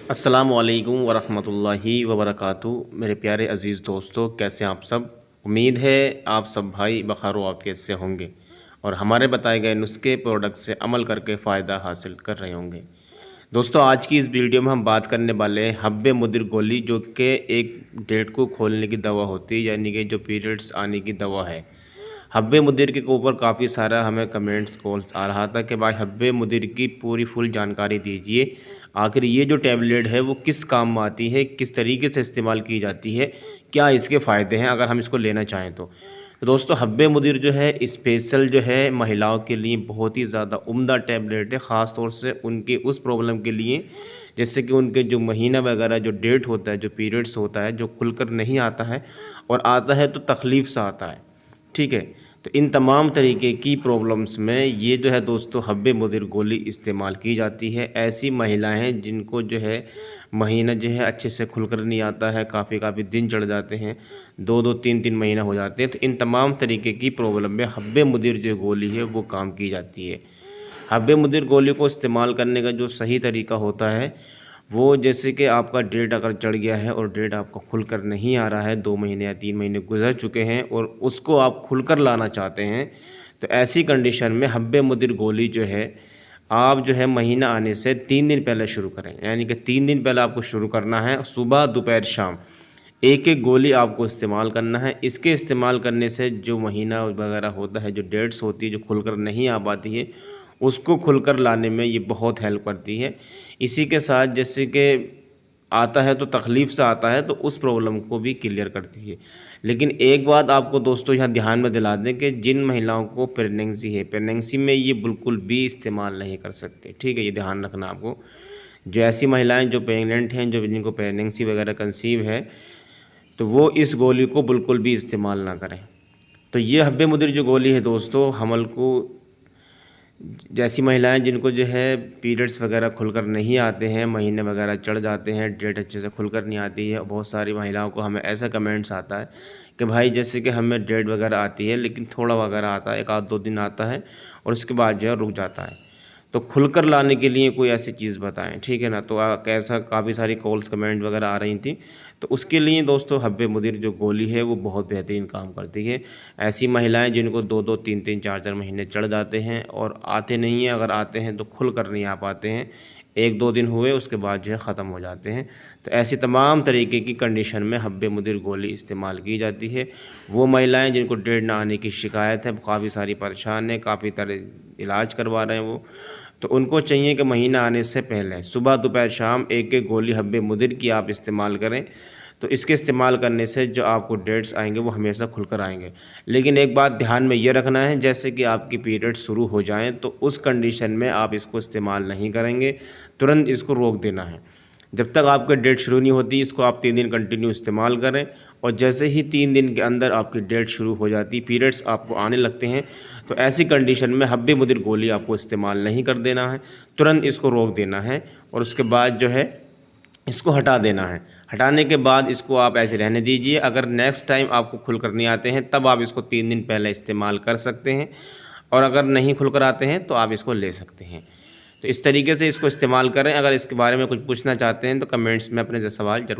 अस्सलामुअलैकुम वरहमतुल्लाहि वबरकातुहू। मेरे प्यारे अज़ीज़ दोस्तों, कैसे हैं आप सब। उम्मीद है आप सब भाई बख़ैर व आफ़ियत से होंगे और हमारे बताए गए नुस्खे प्रोडक्ट से अमल करके फ़ायदा हासिल कर रहे होंगे। दोस्तों, आज की इस वीडियो में हम बात करने वाले हैं हब्बे मुदिर गोली, जो कि एक डेट को खोलने की दवा होती है, यानी कि जो पीरियड्स आने की दवा है। हब्बे मुदिर के ऊपर काफ़ी सारा हमें कमेंट्स कॉल्स आ रहा था कि भाई हब्बे मुदिर की पूरी फुल जानकारी दीजिए। आखिर ये जो टैबलेट है वो किस काम में आती है, किस तरीके से इस्तेमाल की जाती है, क्या इसके फ़ायदे हैं अगर हम इसको लेना चाहें तो दोस्तों, हब्बे मुदिर जो है स्पेशल जो है महिलाओं के लिए बहुत ही ज़्यादा उम्दा टैबलेट है। ख़ास तौर से उनके उस प्रॉब्लम के लिए, जैसे कि उनके जो महीना वगैरह जो डेट होता है, जो पीरियड्स होता है, जो खुलकर नहीं आता है और आता है तो तकलीफ़ सा आता है। ठीक है, तो इन तमाम तरीके की प्रॉब्लम्स में ये जो है दोस्तों हब्बे मुदिर गोली इस्तेमाल की जाती है। ऐसी महिलाएं हैं जिनको जो है महीना जो है अच्छे से खुलकर नहीं आता है, काफ़ी दिन चढ़ जाते हैं, 2-2 3-3 महीना हो जाते हैं। तो इन तमाम तरीके की प्रॉब्लम में हब्बे मुदिर जो गोली है वो काम की जाती है। हब्बे मुदिर गोली को इस्तेमाल करने का जो सही तरीका होता है वो, जैसे कि आपका डेट अगर चढ़ गया है और डेट आपका खुलकर नहीं आ रहा है, 2 महीने या 3 महीने गुजर चुके हैं और उसको आप खुलकर लाना चाहते हैं, तो ऐसी कंडीशन में हब्बे मुदिर गोली जो है आप जो है महीना आने से 3 दिन पहले शुरू करें। यानी कि 3 दिन पहले आपको शुरू करना है। सुबह दोपहर शाम एक गोली आपको इस्तेमाल करना है। इसके इस्तेमाल करने से जो महीना वगैरह होता है, जो डेट्स होती है, जो खुलकर नहीं आ पाती है, उसको खुलकर लाने में ये बहुत हेल्प करती है। इसी के साथ जैसे कि आता है तो तकलीफ़ से आता है, तो उस प्रॉब्लम को भी क्लियर करती है। लेकिन एक बात आपको दोस्तों यहाँ ध्यान में दिला दें कि जिन महिलाओं को प्रेगनेंसी है, प्रेगनेंसी में ये बिल्कुल भी इस्तेमाल नहीं कर सकते। ठीक है, ये ध्यान रखना आपको। जो ऐसी महिलाएँ जो प्रेग्नेंट हैं, जो जिनको प्रेगनेंसी वगैरह कंसीव है, तो वो इस गोली को बिल्कुल भी इस्तेमाल ना करें। तो ये हब्बे मुदिर जो गोली है दोस्तों, हमल को जैसी महिलाएं जिनको जो है पीरियड्स वगैरह खुलकर नहीं आते हैं, महीने वगैरह चढ़ जाते हैं, डेट अच्छे से खुलकर नहीं आती है। बहुत सारी महिलाओं को हमें ऐसा कमेंट्स आता है कि भाई जैसे कि हमें डेट वगैरह आती है लेकिन थोड़ा वगैरह आता है, 1-2 दिन आता है और उसके बाद जो है रुक जाता है। तो खुलकर लाने के लिए कोई ऐसी चीज़ बताएं, ठीक है ना। तो कैसा काफ़ी सारी कॉल्स कमेंट वगैरह आ रही थी, तो उसके लिए दोस्तों हब्बे मुदिर जो गोली है वो बहुत बेहतरीन काम करती है। ऐसी महिलाएं जिनको 2-2 3-3 4-4 महीने चढ़ जाते हैं और आते नहीं हैं, अगर आते हैं तो खुल कर नहीं आ पाते हैं, 1-2 दिन हुए उसके बाद जो है ख़त्म हो जाते हैं, तो ऐसी तमाम तरीके की कंडीशन में हब्बे मुदिर गोली इस्तेमाल की जाती है। वो महिलाएं जिनको डेट ना आने की शिकायत है, काफ़ी सारी परेशान है, काफ़ी तरह इलाज करवा रहे हैं वो, तो उनको चाहिए कि महीना आने से पहले सुबह दोपहर शाम एक गोली हब्बे मुदिर की आप इस्तेमाल करें। तो इसके इस्तेमाल करने से जो आपको डेट्स आएंगे वो हमेशा खुलकर आएंगे। लेकिन एक बात ध्यान में ये रखना है, जैसे कि आपकी पीरियड शुरू हो जाएं तो उस कंडीशन में आप इसको इस्तेमाल नहीं करेंगे, तुरंत इसको रोक देना है। जब तक आपकी डेट शुरू नहीं होती, इसको आप 3 दिन कंटिन्यू इस्तेमाल करें और जैसे ही 3 दिन के अंदर आपकी डेट शुरू हो जाती, पीरियड्स आपको आने लगते हैं, तो ऐसी कंडीशन में हब्बे मुदिर गोली आपको इस्तेमाल नहीं कर देना है, तुरंत इसको रोक देना है और उसके बाद जो है इसको हटा देना है। हटाने के बाद इसको आप ऐसे रहने दीजिए। अगर नेक्स्ट टाइम आपको खुलकर नहीं आते हैं तब आप इसको 3 दिन पहले इस्तेमाल कर सकते हैं और अगर नहीं खुलकर आते हैं तो आप इसको ले सकते हैं। तो इस तरीके से इसको इस्तेमाल करें। अगर इसके बारे में कुछ पूछना चाहते हैं तो कमेंट्स में अपने सवाल ज़रूर